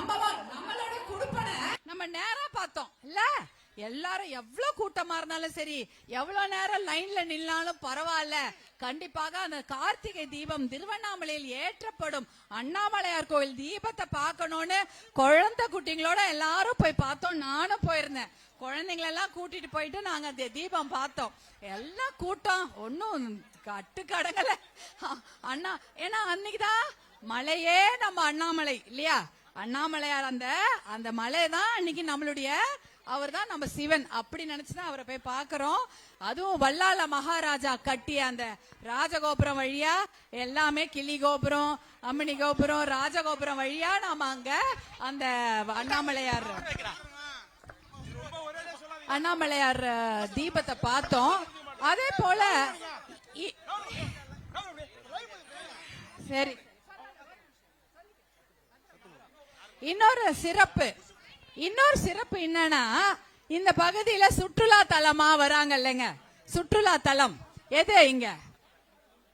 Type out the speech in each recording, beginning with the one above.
நம்மளோட குடுப்பனை நம்ம நேரா பார்த்தோம் இல்ல. எல்லாரும் எவ்வளவு கூட்டமா இருந்தாலும் சரி, எவ்வளவு நேரம் லைன்ல நின்னாலும் பரவாயில்ல, கண்டிப்பாக அந்த கார்த்திகை தீபம் திருவண்ணாமலையில் ஏற்றப்படும் அண்ணாமலையார் கோவில் தீபத்தை பார்க்கணும்னு குழந்தை குட்டிங்களோட எல்லாரும் போய் பார்த்தோம். நானும் போயிருந்தேன். குழந்தைங்களெல்லாம் கூட்டிட்டு போயிட்டு நாங்க அந்த தீபம் பார்த்தோம். எல்லாம் கூட்டம் ஒன்னும் கட்டுக்கடங்கல அண்ணா. ஏன்னா அன்னைக்குதான் மலையே நம்ம அண்ணாமலை இல்லையா, அண்ணாமலையார் அந்த மலை தான் அன்னைக்கு நம்மளுடைய, அவர் தான் நம்ம சிவன். அப்படி நினைச்சுதான் அவரை போய் பாக்குறோம். அதுவும் வல்லால மகாராஜா கட்டிய அந்த ராஜகோபுரம் வழியா எல்லாமே, கிளி கோபுரம், அம்மணி கோபுரம், ராஜகோபுரம் வழியா நாம அங்க அந்த அண்ணாமலையார் தீபத்தை பார்த்தோம். அதே போல சரி, இன்னொரு சிறப்பு என்னன்னா, இந்த பகுதியில சுற்றுலா தலமா வராங்க இல்லைங்க. சுற்றுலா தலம் எது? இங்க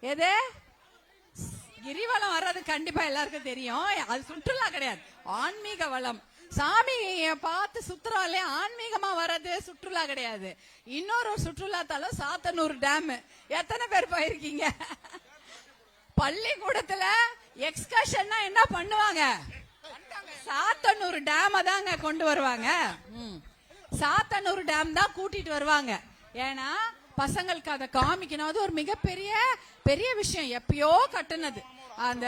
எது? கிரிவலம் வர்றது கண்டிப்பா எல்லாருக்கும் தெரியும். அது சுற்றுலா கிடையாது, ஆன்மீக வளம். சாமிய பார்த்து சுற்றுலா இல்லையா, ஆன்மீகமா வர்றது சுற்றுலா கிடையாது. இன்னொரு சுற்றுலா தலம் சாத்தனூர் டேம். எத்தனை பேர் போயிருக்கீங்க? பள்ளிக்கூடத்துல எக்ஸ்கர்ஷன்னா என்ன பண்ணுவாங்க? சாத்தனூர் டேம் தாங்க கொண்டு வருவாங்க. சாத்தனூர் டேம் தான் கூட்டிட்டு வருவாங்க. ஏன்னா பசங்களுக்கு அதை காமிக்கணும். அது ஒரு பெரிய விஷயம். எப்பயோ கட்டுனது. அந்த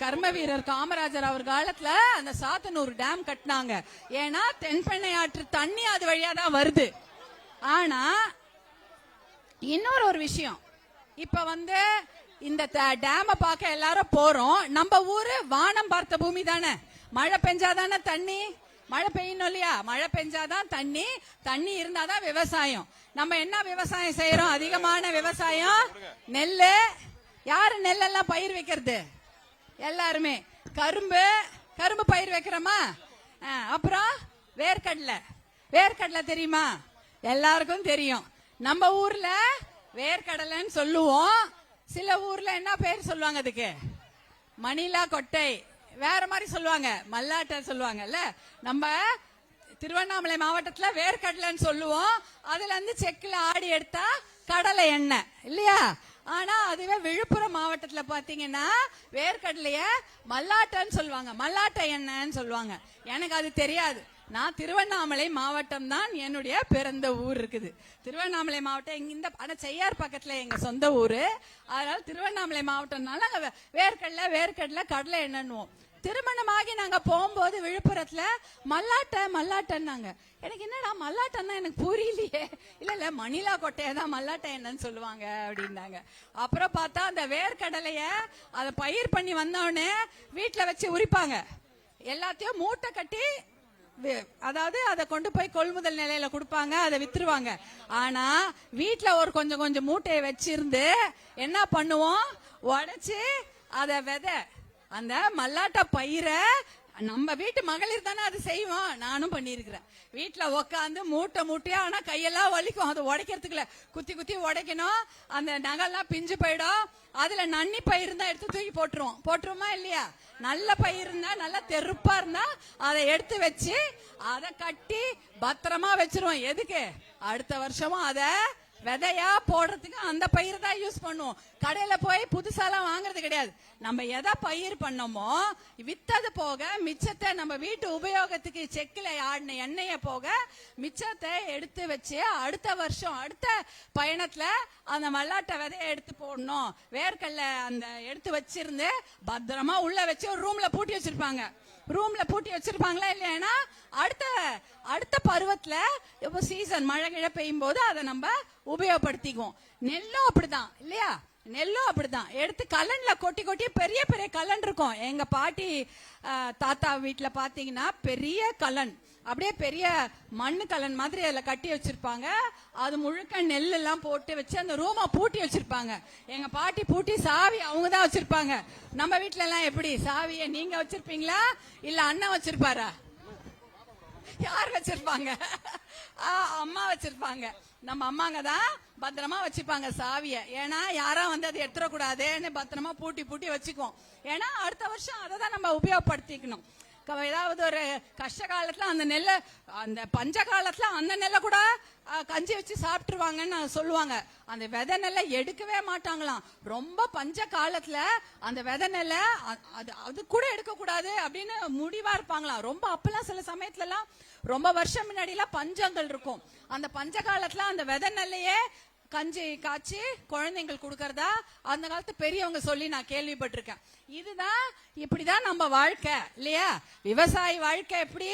கர்ம வீரர் காமராஜர் அவர் காலத்துல அந்த சாத்தனூர் டேம் கட்டினாங்க. ஏன்னா தென்பெண்ணை ஆற்று தண்ணி அது வழியா தான் வருது. ஆனா இன்னொரு ஒரு விஷயம், இப்ப இந்த டேம பார்க்க எல்லாரும் போறோம். நம்ம ஊரு வானம் பார்த்த பூமி தானே. மழை பெஞ்சாதானே தண்ணி, மழை பெய்யணும் இல்லையா, மழை பெஞ்சாதான் தண்ணி இருந்தாதான் விவசாயம். நம்ம என்ன விவசாயம் செய்யறோம்? அதிகமான விவசாயம் நெல்லு. யாரு நெல்லெல்லாம் பயிர் வைக்கிறது? எல்லாருமே. கரும்பு பயிர் வைக்கிறோமா? அப்புறம் வேர்க்கடலை தெரியுமா? எல்லாருக்கும் தெரியும். நம்ம ஊர்ல வேர்க்கடலைன்னு சொல்லுவோம். சில ஊர்ல என்ன பேர் சொல்லுவாங்க அதுக்கு? மணிலா கொட்டை, வேற மாதிரி சொல்லுவாங்க, மல்லாட்டை சொல்லுவாங்கல்ல. நம்ம திருவண்ணாமலை மாவட்டத்துல வேர்க்கடலைன்னு சொல்லுவோம். அதுல செக்குல ஆடி எடுத்தா கடலை எண்ணெய் இல்லையா. ஆனா அதுவே விழுப்புரம் மாவட்டத்துல பாத்தீங்கன்னா வேர்க்கடலைய மல்லாட்டைன்னு சொல்லுவாங்க, மல்லாட்டை எண்ணெய்ன்னு சொல்லுவாங்க. எனக்கு அது தெரியாது. நான் திருவண்ணாமலை மாவட்டம் தான் என்னுடைய பிறந்த ஊர் இருக்குது. திருவண்ணாமலை மாவட்டம் இந்த செய்யார் பக்கத்துல எங்க சொந்த ஊரு. அதனால திருவண்ணாமலை மாவட்டம்னால வேர்க்கடலை கடலை எண்ணெய்னுவோம். திருமணமாகி நாங்க போகும்போது விழுப்புரத்துல மல்லாட்டன்னாங்க. எனக்கு என்னடா மல்லாட்டன்னா எனக்கு புரியலையே. இல்ல மணிலா கொட்டையை தான் மல்லாட்டை என்னன்னு சொல்லுவாங்க அப்படின்னாங்க. அப்புறம் பார்த்தா அந்த வேர்க்கடலைய அதை பயிர் பண்ணி வந்தோடனே வீட்டுல வச்சு உரிப்பாங்க. எல்லாத்தையும் மூட்டை கட்டி, அதாவது அதை கொண்டு போய் கொள்முதல் நிலையில கொடுப்பாங்க, அதை வித்துருவாங்க. ஆனா வீட்டுல ஒரு கொஞ்சம் மூட்டையை வச்சிருந்து என்ன பண்ணுவோம்? உடைச்சு அத அந்த மல்லாட்ட பயிரை நம்ம வீட்டு மகளிர் தானே அது செய்வோம். நானும் பண்ணிருக்கிறேன். வீட்டுல உக்காந்து மூட்டையா, ஆனா கையெல்லாம் வலிக்கும். அது உடைக்கிறதுக்குள்ள குத்தி உடைக்கணும். அந்த நகெல்லாம் பிஞ்சு போயிடும். அதுல நன்னி பயிர் இருந்தா எடுத்து தூக்கி போட்டுருவோமா இல்லையா? நல்ல பயிர் இருந்தா, நல்ல தெருப்பா இருந்தா அதை எடுத்து வச்சு அதை கட்டி பத்திரமா வச்சிருவோம். எதுக்கு? அடுத்த வருஷமும் அதை விதையா போடுறதுக்கு அந்த பயிர் தான் யூஸ் பண்ணுவோம். கடையில போய் புதுசாலாம் வாங்குறது கிடையாது. நம்ம எதை பயிர் பண்ணோமோ வித்தது போக மிச்சத்தை நம்ம வீட்டு உபயோகத்துக்கு செக்கில ஆடின எண்ணெய போக மிச்சத்தை எடுத்து வச்சு அடுத்த வருஷம் அடுத்த பயணத்துல அந்த மல்லாட்டை விதைய எடுத்து போடணும். வேர்க்கல்ல அந்த எடுத்து வச்சிருந்து பத்திரமா உள்ள வச்சு ஒரு ரூம்ல பூட்டி வச்சிருப்பாங்களா இல்லையா? அடுத்த பருவத்துல இப்போ சீசன் மழை கிழ பெய்யும் போது அதை நம்ம உபயோகப்படுத்திக்குவோம். நெல்லும் அப்படிதான் இல்லையா? எடுத்து கலன்ல கொட்டி பெரிய கலன் இருக்கும். எங்க பாட்டி தாத்தா வீட்டுல பாத்தீங்கன்னா பெரிய கலன், அப்படியே பெரிய மண்ணு கலன் மாதிரி அதுல கட்டி வச்சிருப்பாங்க. அது முழுக்க நெல் எல்லாம் போட்டு வச்சு அந்த ரூமை பூட்டி வச்சிருப்பாங்க. எங்க பாட்டி பூட்டி சாவி அவங்க தான் வச்சிருப்பாங்க. நம்ம வீட்டுல எல்லாம் எப்படி? சாவிய நீங்க வச்சிருப்பீங்களா இல்ல அண்ணன் வச்சிருப்பாரா? யார் வச்சிருப்பாங்க? அம்மா வச்சிருப்பாங்க. நம்ம அம்மாங்க தான் பத்திரமா வச்சுப்பாங்க சாவிய. ஏன்னா யாரா அதை எடுத்துடக்கூடாதுன்னு பத்திரமா பூட்டி வச்சுக்குவோம். ஏன்னா அடுத்த வருஷம் அதை தான் நம்ம உபயோகப்படுத்திக்கணும். ஏதாவது ஒரு கஷ்ட காலத்துல அந்த நெல்லை, அந்த பஞ்ச காலத்துல அந்த நெல்லை கூட கஞ்சி வச்சு சாப்பிட்டுருவாங்கன்னு சொல்லுவாங்க. அந்த விதை நெல்லை எடுக்கவே மாட்டாங்களாம். ரொம்ப பஞ்ச காலத்துல அந்த விதை நெல்லை அது கூட எடுக்க கூடாது அப்படின்னு முடிவா இருப்பாங்களாம். ரொம்ப அப்பெல்லாம் சில சமயத்துல எல்லாம் ரொம்ப வருஷம் முன்னாடி எல்லாம் பஞ்சங்கள் இருக்கும். அந்த பஞ்ச காலத்துல அந்த விதை நெல்லையே கஞ்சி காய்ச்சி குழந்தைங்களுக்கு கொடுக்கறதா அந்த காலத்து பெரியவங்க சொல்லி நான் கேள்விப்பட்டிருக்கேன். இதுதான், இப்படிதான் நம்ம வாழ்க்கை இல்லையா? விவசாயி வாழ்க்கை எப்படி?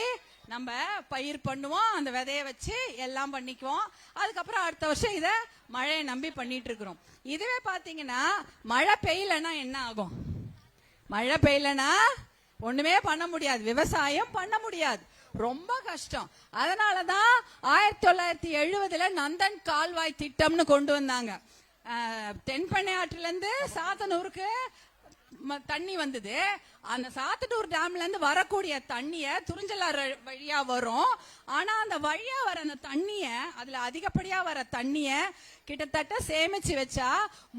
நம்ம பயிர் பண்ணுவோம், அந்த விதைய வச்சு எல்லாம் பண்ணிக்குவோம். அதுக்கப்புறம் அடுத்த வருஷம் இத மழையை நம்பி பண்ணிட்டு இருக்கிறோம். இதுவே பாத்தீங்கன்னா மழை பெய்யலன்னா என்ன ஆகும்? மழை பெய்யலன்னா ஒண்ணுமே பண்ண முடியாது, விவசாயம் பண்ண முடியாது, ரொம்ப கஷ்டம். அதனாலதான் 1970 நந்தன் கால்வாய் திட்டம்னு கொண்டு வந்தாங்க. தென்பெண்ணை ஆற்றுல இருந்து சாத்தனூருக்கு தண்ணி வந்தது. அந்த சாத்தனூர் டேம்ல இருந்து வரக்கூடிய தண்ணிய துறிஞ்சலாறு வழியா வரும். ஆனா அந்த வழியா வர அந்த தண்ணிய, அதுல அதிகப்படியா வர தண்ணிய கிட்டத்தட்ட சேமிச்சு வச்சா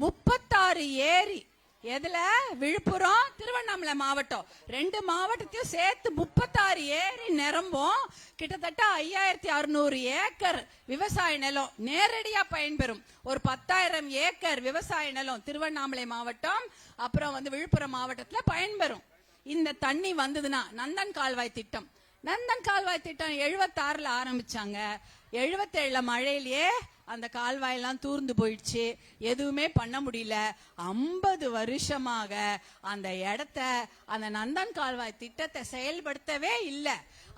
36 ஏரி, எதுல? விழுப்புரம், திருவண்ணாமலை மாவட்டம், 2 மாவட்டத்தையும் சேர்த்து 36 ஏரி நிரம்பும். கிட்டத்தட்ட 5600 ஏக்கர் விவசாய நிலம் நேரடியா பயன்பெறும். ஒரு 10,000 ஏக்கர் விவசாய நிலம் திருவண்ணாமலை மாவட்டம், அப்புறம் விழுப்புரம் மாவட்டத்துல பயன்பெறும். இந்த தண்ணி வந்ததுன்னா நந்தன் கால்வாய் திட்டம். நந்தன் கால்வாய் திட்டம் 76ல ஆரம்பிச்சாங்க. 77ல மழையிலேயே அந்த கால்வாயெல்லாம் தூர்ந்து போயிடுச்சு, எதுவுமே பண்ண முடியல. 50 வருஷமாக அந்த இடத்த, அந்த நந்தன் கால்வாய் திட்டத்தை செயல்படுத்தவே இல்லை.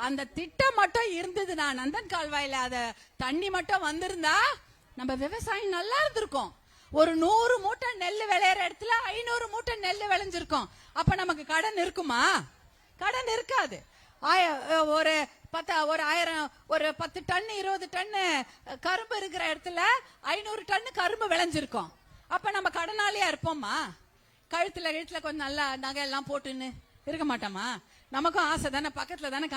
அந்த திட்டம் மட்டும் இருந்ததுன்னா, நந்தன் கால்வாயில அத தண்ணி மட்டும் வந்திருந்தா நம்ம விவசாயம் நல்லா இருந்திருக்கும். ஒரு 100 மூட்டை நெல் விளையிற இடத்துல 500 மூட்டை நெல் விளைஞ்சிருக்கும். அப்ப நமக்கு கடன் இருக்குமா? கடன் இருக்காது. ஒரு 10 டன் 20 டன் கரும்பு இருக்கிற இடத்துல 500 டன் கரும்பு விளைஞ்சிருக்கும். அப்ப நம்ம கடனாளியா இருப்போமா? கழுத்துல கொஞ்சம் நல்லா நகை எல்லாம் போட்டுன்னு இருக்க மாட்டோமா? நமக்கும் ஆசை தானே. பக்கத்துல தானே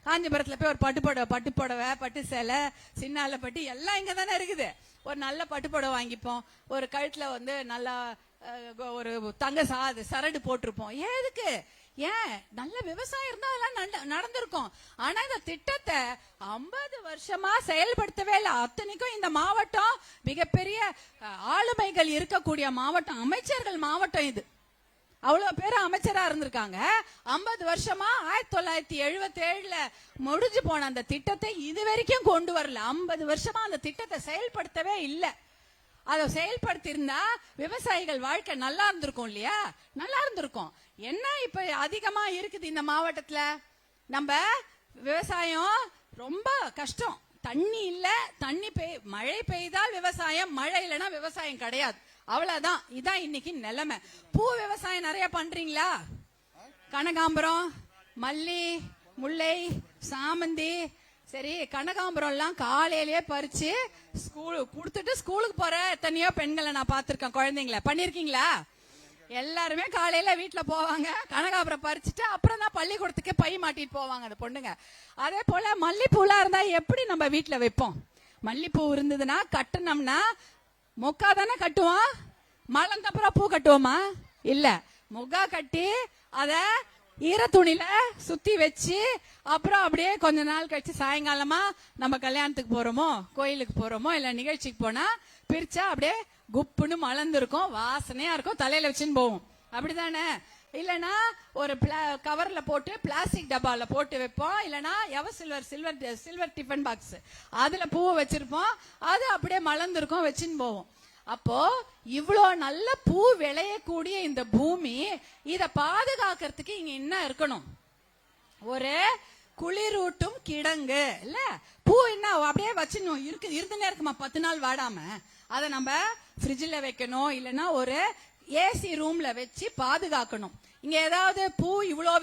காஞ்சிபுரத்துல போய் ஒரு பட்டு புடவை, பட்டு சேலை, சின்னால பட்டு எல்லாம் இங்க தானே இருக்குது. ஒரு நல்ல பட்டு புடவை வாங்கிப்போம், ஒரு கழுத்துல நல்லா ஒரு தங்க சரடு போட்டிருப்போம். எதுக்கு? ஏன்? நல்ல விவசாயம் இருந்தா அதெல்லாம் நடந்திருக்கும். ஆனா இந்த திட்டத்தை 50 வருஷமா செயல்படுத்தவே இல்லை. அத்தனைக்கும் இந்த மாவட்டம் மிகப்பெரிய ஆளுமைகள் இருக்கக்கூடிய மாவட்டம், அமைச்சர்கள் மாவட்டம். இது அவ்வளவு பேர் அமைச்சரா இருந்திருக்காங்க. 50 வருஷமா 1977ல முடிஞ்சு போன அந்த திட்டத்தை இது வரைக்கும் கொண்டு வரல. 50 வருஷமா அந்த திட்டத்தை செயல்படுத்தவே இல்லை. அதை செயல்படுத்தி இருந்தா விவசாயிகள் வாழ்க்கை நல்லா இருந்திருக்கும் இல்லையா? நல்லா இருந்திருக்கும். என்ன இப்ப அதிகமா இருக்குது இந்த மாவட்டத்துல? நம்ம விவசாயம் ரொம்ப கஷ்டம். தண்ணி இல்ல, மழை பெய்தால் விவசாயம், மழை இல்லைன்னா விவசாயம் கிடையாது. அவ்வளவுதான். இதான் இன்னைக்கு நிலைமை. பூ விவசாயம் நிறைய பண்றீங்களா? கனகாம்பரம், மல்லி, முல்லை, சாமந்தி. சரி, கனகாம்பரம் எல்லாம் காலையிலேயே பறிச்சு கொடுத்துட்டு ஸ்கூலுக்கு போற எத்தனையோ பெண்களை நான் பார்த்திருக்கேன். குழந்தைங்கள பண்ணிருக்கீங்களா? எல்லாருமே காலையில வீட்டுல போவாங்க, கனகாம்பரம் பறிச்சுட்டு அப்புறம் தான் பள்ளிக்கூடத்துக்கு பை மாட்டிட்டு போவாங்க அந்த பொண்ணுங்க. அதே போல மல்லிப்பூலா இருந்தா எப்படி நம்ம வீட்டுல வைப்போம்? மல்லிப்பூ இருந்ததுன்னா கட்டணும்னா மொக்கா தானே கட்டுவோம். மலர்ந்தப்புறம் பூ கட்டுவோமா? இல்ல, மொக்கா கட்டி அத ஈர துணியில சுத்தி வச்சு அப்புறம் அப்படியே கொஞ்ச நாள் கழிச்சு சாயங்காலமா நம்ம கல்யாணத்துக்கு போறோமோ, கோயிலுக்கு போறோமோ, இல்ல நிகழ்ச்சிக்கு போனா பிரிச்சா அப்படியே குப்புன்னு மலர்ந்துருக்கும், வாசனையா இருக்கும், தலையில வச்சுன்னு போவோம். அப்படிதானே? இல்லனா ஒரு கவர்ல போட்டு பிளாஸ்டிக் டப்பால போட்டு வைப்போம். இல்லனா சில்வர் டிஃபன் பாக்ஸ், அதுல பூவை வச்சிருப்போம். அது அப்படியே மலர்ந்துருக்கும், வச்சுன்னு போவோம். அப்போ இவ்வளோ நல்ல பூ விளையக்கூடிய இந்த பூமி, இத பாதுகாக்கிறதுக்கு இங்க என்ன இருக்கணும்? ஒரு குளிரூட்டும் கிடங்கு இல்ல? பூ என்ன அப்படியே வச்சிடணும், இருந்துனே இருக்குமா 10 நாள் வாடாம? அதை நம்ம ஃப்ரிட்ஜ்ல வைக்கணும், இல்லைன்னா ஒரு ஏசி ரூம்ல வச்சு பாதுகாக்கணும். இங்க ஏதாவது இவ்வளோ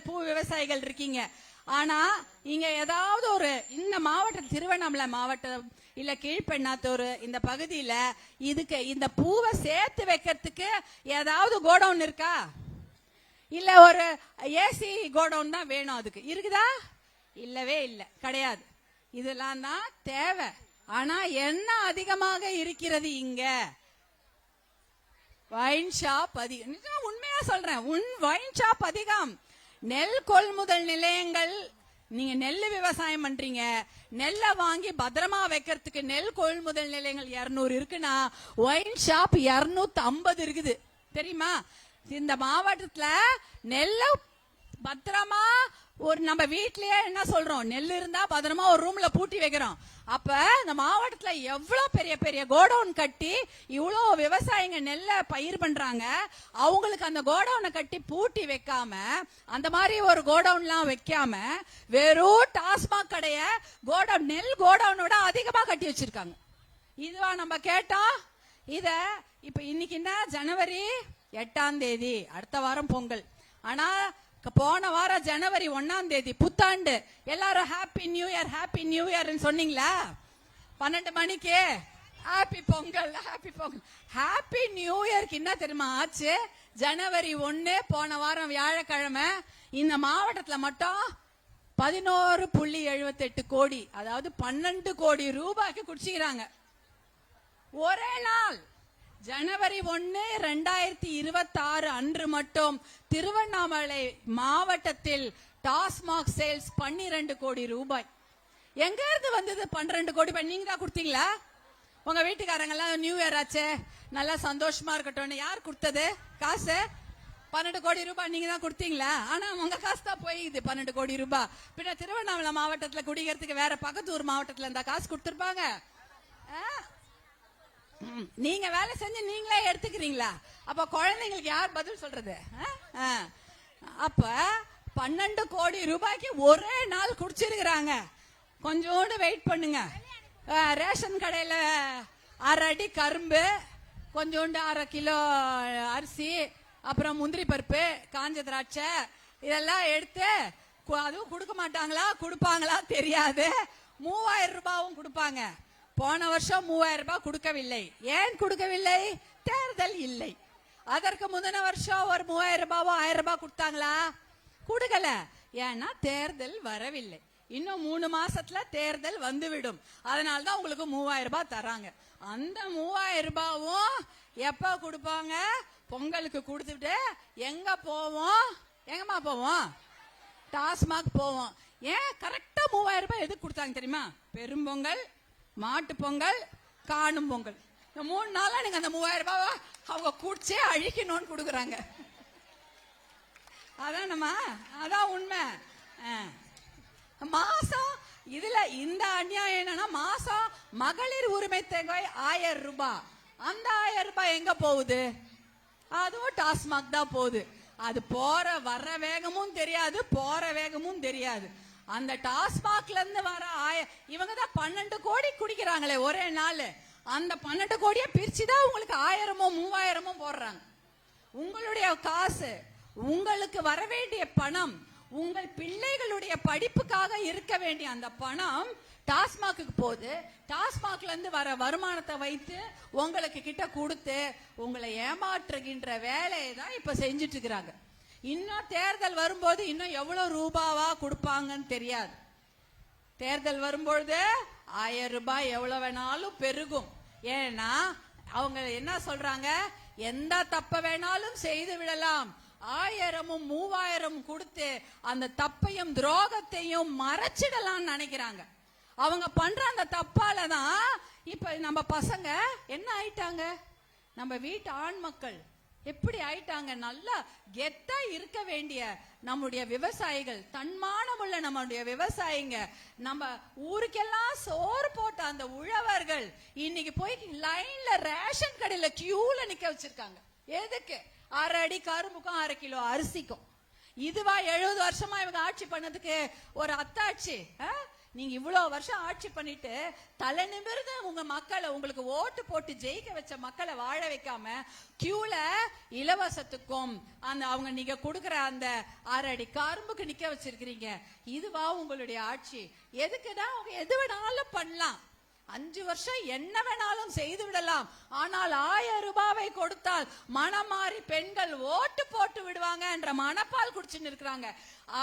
பூ விவசாயிகள் இருக்கீங்க. ஆனா இங்க ஏதாவது ஒரு இந்த மாவட்டம், திருவண்ணாமலை மாவட்டம் இல்ல கீழ்பெண்ணாத்தூர் இந்த பகுதியில இந்த பூவை சேர்த்து வைக்கிறதுக்கு ஏதாவது கோடவுன் இருக்கா? இல்ல ஒரு ஏசி கோடவுன் தான் வேணும். அதுக்கு இருக்குதா? இல்லவே இல்லை, கிடையாது. இதெல்லாம் தான் தேவை. ஆனா என்ன அதிகமாக இருக்கிறது இங்க? வைன் ஷாப் அதிகம். உண்மையா சொல்றேன், வைன் ஷாப் அதிகம். நெல் கொள்முதல் நிலையங்கள், நீங்க நெல் விவசாயம் பண்றீங்க, நெல்லை வாங்கி பத்திரமா வைக்கிறதுக்கு நெல் கொள்முதல் நிலையங்கள் 200 இருக்குன்னா ஒயின் ஷாப் 250 இருக்குது தெரியுமா? இந்த மாவட்டத்துல நெல்ல பத்திரமா ஒரு நம்ம வீட்லயே என்ன சொல்றோம், நெல் இருந்தா பத்திரமா ஒரு ரூம்ல பூட்டி வைக்கிறோம். அப்ப இந்த மாவட்டத்துல எவ்வளவு பெரிய பெரிய கோடவுன் கட்டி இவ்வளவு விவசாயிங்க நெல்ல பயிர் பண்றாங்க. அவங்களுக்கு அந்த கோடவுனை கட்டி பூட்டி வைக்காம, அந்த மாதிரி ஒரு கோடவுன்லாம் வைக்காம வெறும் டாஸ்மாக் கடைய கோடவுன் நெல் கோடவுனோட அதிகமா கட்டி வச்சிருக்காங்க. இதுவா நம்ம கேட்டோம்? இத இப்ப இன்னைக்கு என்ன, ஜனவரி 8ஆம் தேதி, அடுத்த வாரம் பொங்கல். ஆனா போன வாரம் ஜனவரி 1ஆம் தேதி புத்தாண்டு, எல்லாரும் happy new year happy new year சொன்னீங்களா? 12 மணிக்கு happy Pongal happy Pongal. Happy new இயர்க்கு என்ன தெரியுமா ஆச்சு? ஜனவரி 1 போன வாரம் வியாழக்கிழமை இந்த மாவட்டத்துல மட்டும் 11.78 கோடி, அதாவது 12 கோடி ரூபாய்க்கு குடிச்சுக்கிறாங்க ஒரே நாள். ஜனவரி 1, 2026 அன்று மட்டும் திருவண்ணாமலை மாவட்டத்தில் டாஸ்மாக் சேல்ஸ் 12 கோடி ரூபாய். எங்க இருந்து வந்தது 12 கோடி ரூபாய்? நீங்க தான் கொடுத்தீங்களா? உங்க வீட்டுக்காரங்க எல்லாம் நியூ இயர் ஆச்சு நல்லா சந்தோஷமா இருக்கட்டும், யார் கொடுத்தது காசு? 12 கோடி ரூபாய் நீங்க தான் கொடுத்தீங்களா? ஆனா உங்க காசு தான் போயிடுது 12 கோடி ரூபாய். பின்ன திருவண்ணாமலை மாவட்டத்துல குடிக்கிறதுக்கு வேற பக்கத்து ஊர் மாவட்டத்துல இருந்தா காசு கொடுத்துருப்பாங்க. நீங்க வேலை செஞ்சு நீங்களே எடுத்துக்கிறீங்களா? அப்ப குழந்தைங்களுக்கு யார் பதில் சொல்றது? அப்ப 12 கோடி ரூபாய்க்கு ஒரே நாள் குடிச்சிருக்கிறாங்க. கொஞ்சோண்டு வெயிட் பண்ணுங்க. ரேஷன் கடையில 1/2 அடி கரும்பு, கொஞ்சோண்டு 1/2 கிலோ அரிசி, அப்புறம் முந்திரி பருப்பு, காஞ்ச திராட்சை இதெல்லாம் எடுத்து, அதுவும் கொடுக்க மாட்டாங்களா கொடுப்பாங்களா தெரியாது, 3000 ரூபாயும் கொடுப்பாங்க. போன வருஷம் 3000 ரூபாய் கொடுக்கவில்லை. ஏன் கொடுக்கவில்லை? தேர்தல் இல்லை. அதற்கு முந்தின வருஷம் ஒரு 3000 ரூபாவோ 1000 ரூபாய் கொடுத்தாங்களா? கொடுக்கல. ஏன்னா தேர்தல் வரவில்லை. இன்னும் 3 மாசத்துல தேர்தல் வந்துவிடும். அதனாலதான் உங்களுக்கு 3000 ரூபாய் தராங்க. அந்த 3000 ரூபாவும் எப்ப கொடுப்பாங்க? பொங்கலுக்கு கொடுத்துட்டு எங்க போவோம்? எங்கம்மா போவோம்? டாஸ்மாக் போவோம். ஏன் கரெக்டா 3000 ரூபாய் எதுக்கு கொடுத்தாங்க தெரியுமா? பெரும்பொங்கல், மாட்டு பொங்கல், காணும் பொங்கல், இந்த 3 நாளா நீங்க அந்த 3000 ரூபாய் அவங்க குடிச்சே அழிக்கணும்னு கொடுக்குறாங்க. அதானம்மா, அதான் உண்மை. மாசம் இதுல இந்த அநியாயம் என்னன்னா, மாசம் மகளிர் உரிமை தொகை 1000 ரூபாய். அந்த 1000 ரூபாய் எங்க போகுது? அதுவும் டாஸ்மாக் தான் போகுது. அது போற வர்ற வேகமும் தெரியாது, போற வேகமும் தெரியாது. அந்த டாஸ்மாக்ல இருந்து வர இவங்க தான் 12 கோடி குடிக்கிறாங்களே ஒரே நாள். அந்த 12 கோடியை பிரிச்சுதான் உங்களுக்கு 1000மோ 3000மோ போடுறாங்க. உங்களுடைய காசு, உங்களுக்கு வர வேண்டிய பணம், உங்கள் பிள்ளைகளுடைய படிப்புக்காக இருக்க வேண்டிய அந்த பணம் டாஸ்மாக்கு போகுது. டாஸ்மாக்ல இருந்து வர வருமானத்தை வைத்து உங்களுக்கு கிட்ட கொடுத்து உங்களை ஏமாற்றுகின்ற வேலையை தான் இப்ப செஞ்சுட்டு இருக்கிறாங்க. இன்னும் தேர்தல் வரும்போது இன்னும் எவ்வளவு ரூபாவா கொடுப்பாங்கன்னு தெரியாது. தேர்தல் வரும்பொழுது 1000 ரூபாய் எவ்வளவு வேணாலும் பெருகும். ஏன்னா அவங்க என்ன சொல்றாங்க? எந்த தப்ப வேணாலும் செய்து விடலாம், 1000ம் 3000ம் கொடுத்து அந்த தப்பையும் துரோகத்தையும் மறைச்சிடலாம் நினைக்கிறாங்க. அவங்க பண்ற அந்த தப்பாலதான் இப்ப நம்ம பசங்க என்ன ஆயிட்டாங்க, நம்ம வீட்டு ஆண் மக்கள் எப்படி ஆயிட்டாங்க? நல்லா கெத்தா இருக்க வேண்டிய நம்முடைய விவசாயிகள், தன்மானமுள்ள நம்முடைய விவசாயிங்க, நம்ம ஊருக்கெல்லாம் சோறு போட்ட அந்த உழவர்கள் இன்னைக்கு போய் லைன்ல ரேஷன் கடையில கியூல நிக்க வச்சிருக்காங்க. எதுக்கு? 1/2 அடி கரும்புக்கும் 1/2 கிலோ அரிசிக்கும். இதுவா 70 வருஷமா இவங்க ஆட்சி பண்ணதுக்கு ஒரு அத்தாட்சி? நீங்க இவ்வளவு வருஷம் ஆட்சி பண்ணிட்டு தலை நிமிர்ந்து உங்க மக்களை, உங்களுக்கு ஓட்டு போட்டு ஜெயிக்க வச்ச மக்களை வாழ வைக்காம கியூல இலவசத்துக்கும் அந்த அவங்க நீங்க கொடுக்கற அந்த 1/2 அடி கரும்புக்கு நிக்க வச்சிருக்கிறீங்க. இதுவா உங்களுடைய ஆட்சி? எதுக்குதான் அவங்க எது வேணாலும் பண்ணலாம். 5 வருஷம் என்ன வேணாலும் செய்து விடலாம். ஆனால் 1000 ரூபாவை கொடுத்தால் மனம் மாறி பெண்கள் ஓட்டு போட்டு விடுவாங்க என்ற மனப்பால் குடிச்சுன்னு இருக்கிறாங்க.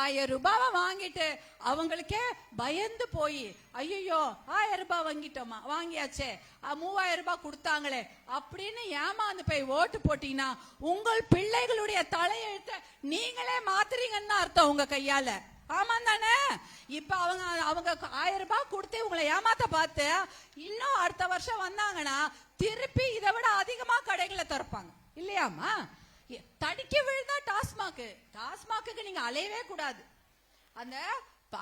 1000 ரூபாவை வாங்கிட்டு அவங்களுக்கே பயந்து போய் ஐயோ 1000 ரூபாய் வாங்கிட்டோமா, வாங்கியாச்சே 3000 ரூபாய் கொடுத்தாங்களே அப்படின்னு ஏமாந்து போய் ஓட்டு போட்டீங்கன்னா உங்கள் பிள்ளைகளுடைய தலையெழுத்த நீங்களே மாத்துறீங்கன்னு அர்த்தம் உங்க கையால. ஆமா தானே? இப்ப அவங்க 1000 ரூபாய் கொடுத்து உங்களை ஏமாத்த பார்த்து இன்னும் அடுத்த வருஷம் வந்தாங்கன்னா திருப்பி இதை விட அதிகமா கடைகளை திறப்பாங்க இல்லையாமா? தடிக்க விழுந்தா டாஸ்மாக்கு நீங்க அலையவே கூடாது. அந்த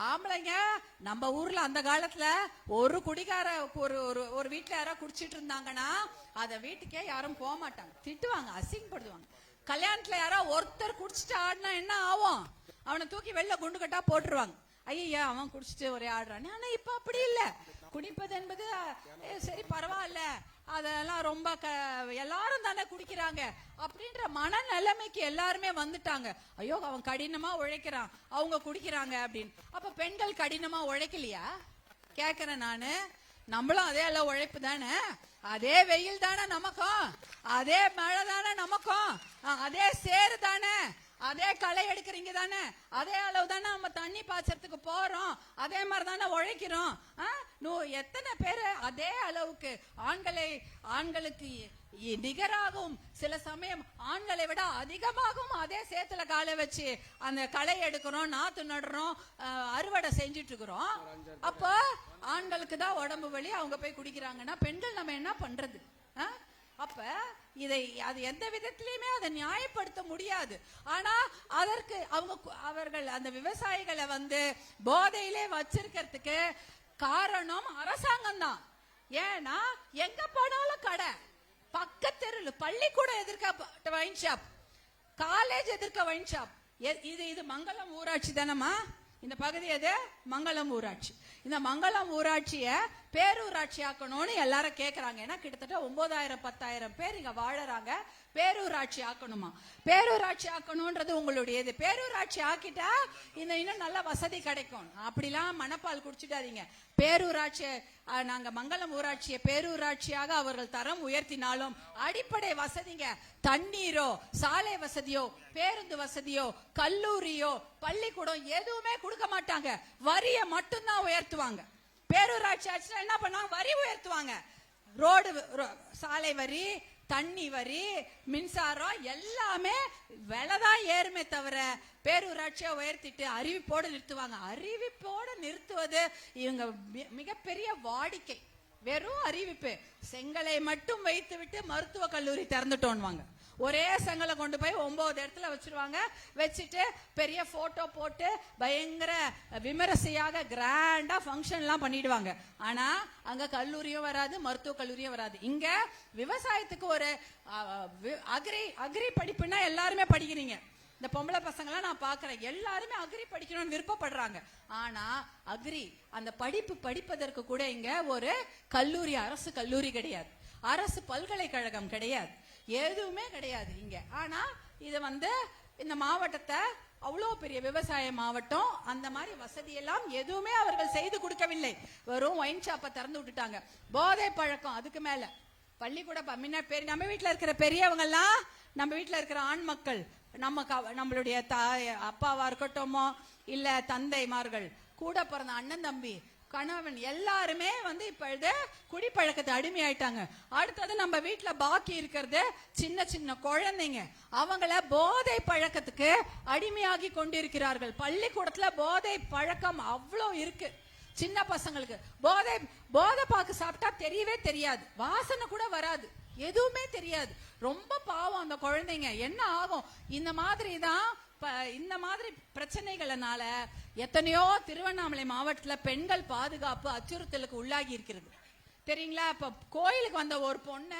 ஆம்பளைங்க நம்ம ஊர்ல அந்த காலத்துல ஒரு குடிகார ஒரு வீட்டுல யாரோ குடிச்சிட்டு இருந்தாங்கன்னா அத வீட்டுக்கே யாரும் போக மாட்டாங்க, திட்டுவாங்க, அசிங்கப்படுத்துவாங்க. கல்யாணத்துல யாரோ ஒருத்தர் குடிச்சிட்டு ஆடினா என்ன ஆகும்? அவனை தூக்கி வெளில குண்டு கட்டா போட்டுருவாங்க. ஐயா அவன் குடிச்சிட்டு ஒரே ஆடுறானே. ஆனா இப்ப அப்படி இல்ல. குடிப்பது என்பது சரி பரவாயில்ல, அதெல்லாம் ரொம்ப எல்லாரும் தானே குடிக்கிறாங்க அப்படின்ற மனநிலைமைக்கு எல்லாருமே வந்துட்டாங்க. ஐயோ அவன் கடினமா உழைக்கிறான், அவங்க குடிக்கிறாங்க அப்படின்னு. அப்ப பெண்கள் கடினமா உழைக்கலையா கேக்குறேன் நானு. நம்மளும் அதே எல்லாம் உழைப்பு தானே, அதே வெயில் தானே நமக்கும், அதே மழை தானே நமக்கும், அதே சேரு தானே, அதே களை எடுக்கிறீங்க தானே, அதே அளவு தானே நம்ம தண்ணி பாய்ச்சறதுக்கு போறோம், அதே மாதிரி தானே உழைக்கிறோம். எத்தனை பேரு அதே அளவுக்கு ஆண்களுக்கு நிகராகவும் சில சமயம் ஆண்களை விட அதிகமாகவும் அதே சேத்துல காலை வச்சு அந்த களை எடுக்கிறோம், நாத்து நடுறோம், அறுவடை செஞ்சுட்டு இருக்கிறோம். அப்ப ஆண்களுக்கு தான் உடம்பு வலி, அவங்க போய் குடிக்கிறாங்கன்னா பெண்கள் நம்ம என்ன பண்றது? அப்ப அது எந்த விதத்திலயுமே அதை நியாயப்படுத்த முடியாது. ஆனா அதற்கு அவர்கள் அந்த விவசாயிகளை போதையிலே வச்சிருக்கிறதுக்கு காரணம் அரசாங்கம் தான். ஏன்னா எங்க போனாலும் கடை, பக்கத்தெருள், பள்ளிக்கூடம் எதிர்க்க வைன் ஷாப், காலேஜ் எதிர்க்க வைன் ஷாப். இது மங்களம் ஊராட்சி தானமா? இந்த பகுதி எது? மங்களம் ஊராட்சி. இந்த மங்களம் ஊராட்சிய பேரூராட்சி ஆக்கணும்னு எல்லாரும் கேக்குறாங்க. ஏன்னா கிட்டத்தட்ட 9000-10,000 பேர் இங்க வாழறாங்க. பேரூராட்சி ஆக்கணுமா? பேரூராட்சி ஆக்கணும்ன்றது உங்களுடையது. பேரூராட்சி ஆக்கிட்டா இன்னும் நல்ல வசதி கிடைக்கும். அப்படிலாம் மனப்பால் குடிச்சிடாதீங்க. பேரூராட்சி நாங்க மங்களம் ஊராட்சியை பேரூராட்சியாக அவர்கள் தரம் உயர்த்தினாலும் அடிப்படை வசதிங்க, தண்ணீரோ சாலை வசதியோ பேருந்து வசதியோ கல்லூரியோ பள்ளிக்கூடம் எதுவுமே கொடுக்க மாட்டாங்க. வரியை மட்டும்தான் உயர்த்துவாங்க. பேரூராட்சி ஆட்சியில் என்ன பண்ணாங்க? வரி உயர்த்துவாங்க. ரோடு சாலை வரி, தண்ணி வரி, மின்சாரம் எல்லாமே விலைதான் ஏறுமே தவிர பேரூராட்சியா உயர்த்திட்டு அறிவிப்போடு நிறுத்துவாங்க. அறிவிப்போடு நிறுத்துவது இவங்க மிகப்பெரிய வாடிக்கை. வெறும் அறிவிப்பு, செங்கலை மட்டும் வைத்து விட்டு மருத்துவ கல்லூரி திறந்துட்டோன்வாங்க. ஒரே செங்கலை கொண்டு போய் 9 இடத்துல வச்சிருவாங்க. வச்சுட்டு பெரிய போட்டோ போட்டு பயங்கர விமரிசையாக கிராண்டா ஃபங்க்ஷன் எல்லாம் பண்ணிடுவாங்க. ஆனா அங்க கல்லூரியும் வராது, மருத்துவ கல்லூரியும் வராது. இங்க விவசாயத்துக்கு ஒரு அக்ரி படிப்புன்னா எல்லாருமே படிக்கிறீங்க. இந்த பொம்பளை பசங்க எல்லாம் நான் பாக்குறேன், எல்லாருமே அக்ரி படிக்கணும்னு விருப்பப்படுறாங்க. ஆனா அக்ரி அந்த படிப்பு படிப்பதற்கு கூட இங்க ஒரு கல்லூரி, அரசு கல்லூரி கிடையாது, அரசு பல்கலைக்கழகம் கிடையாது, எதுவுமே கிடையாது இங்க. ஆனா இது இந்த மாவட்டத்தை அவ்வளவு பெரிய விவசாய மாவட்டம், அந்த மாதிரி வசதி எல்லாம் எதுவுமே அவர்கள் செய்து கொடுக்கவில்லை. வெறும் ஒயின் ஷாப்பை திறந்து விட்டுட்டாங்க. போதை பழக்கம், அதுக்கு மேல பள்ளிக்கூட நம்ம வீட்டுல இருக்கிற பெரியவங்க எல்லாம், நம்ம வீட்டுல இருக்கிற ஆண் மக்கள், நம்மளுடைய அப்பாவா இருக்கட்டுமோ இல்ல தந்தைமார்கள், கூட பிறந்த அண்ணன் தம்பி கணவன் எல்லாருமே இப்பொழுது குடிப்பழக்கத்தை அடிமையாயிட்டாங்க. அடுத்தது நம்ம வீட்டுல பாக்கி இருக்கிறது சின்ன சின்ன குழந்தைங்க, அவங்கள போதை பழக்கத்துக்கு அடிமையாகி கொண்டிருக்கிறார்கள். பள்ளிக்கூடத்துல போதை பழக்கம் அவ்வளோ இருக்கு. சின்ன பசங்களுக்கு போதை பாக்கு சாப்பிட்டா தெரியவே தெரியாது, வாசனை கூட வராது, எதுவுமே தெரியாது. ரொம்ப பாவம் அந்த குழந்தைங்க. என்ன ஆகும்? இந்த மாதிரி பிரச்சனைகளால எத்தனையோ திருவண்ணாமலை மாவட்டத்துல பெண்கள் பாதுகாப்பு அச்சுறுத்தலுக்கு உள்ளாகி இருக்கிறது தெரியுங்களா? இப்ப கோயிலுக்கு வந்த ஒரு பொண்ண